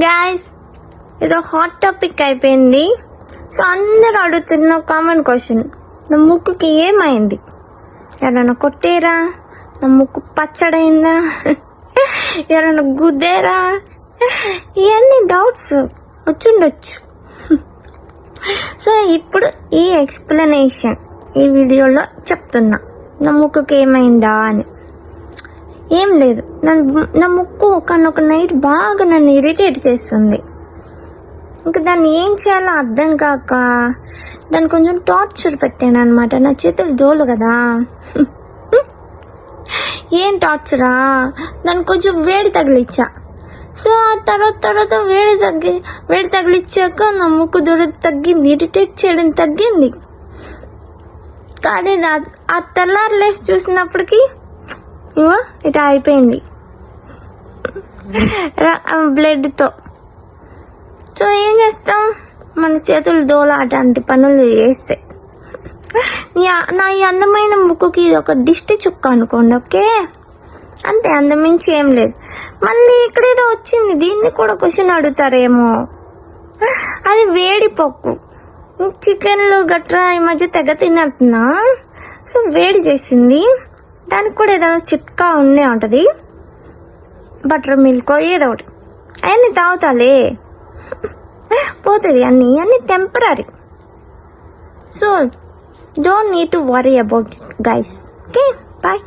Gas ఏదో hot topic అయిపోయింది. So అందరూ అడుగుతున్న కామన్ క్వశ్చన్, నా ముక్కుకి ఏమైంది? ఎవరైనా కొట్టేరా? నా ముక్కు పచ్చడైందా? ఎవరైనా గుద్దేరా? ఇవన్నీ డౌట్స్ వచ్చుండొచ్చు. సో ఇప్పుడు ఈ ఎక్స్ప్లెనేషన్ ఈ వీడియోలో చెప్తున్నా, నా ముక్కుకి ఏమైందా అని. ఏం లేదు, నా ముక్కు ఒకనొక నైట్ బాగా నన్ను ఇరిటేట్ చేస్తుంది. ఇంకా దాన్ని ఏం చేయాలో అర్థం కాక దాన్ని కొంచెం టార్చర్ పెట్టాను అనమాట. నా చేతులు దోలు కదా. ఏం టార్చరా, దాన్ని కొంచెం వేడి తగిలిచ్చా. సో ఆ తర్వాత వేడి తగిలిచ్చాక నా ముక్కు దూరం తగ్గింది, ఇరిటేట్ చేయడం తగ్గింది. కానీ ఆ తెల్లారి లేచి చూసినప్పటికీ ఇట్లా అయిపోయింది బ్లడ్తో. సో ఏం చేస్తాం, మన చేతులు దోల అట్లాంటి పనులు చేస్తే. నా ఈ అందమైన ముక్కుకి ఇది ఒక దిష్టి చుక్క అనుకోండి, ఓకే అంతే, అందమించి ఏం లేదు. మళ్ళీ ఇక్కడేదో వచ్చింది, దీన్ని కూడా క్వశ్చన్ అడుగుతారేమో. అది వేడి పప్పు, చికెన్లు గట్రా ఈ మధ్య తెగ తిన్నట్టున్నా. సో వేడి చేసింది, దానికి కూడా ఏదైనా చిట్కా ఉండే ఉంటుంది, బటర్ మిల్క్ ఏదో ఒకటి. అవన్నీ తాగుతాలే, పోతుంది. అన్నీ temporary. So don't need to worry about it guys. Okay, bye.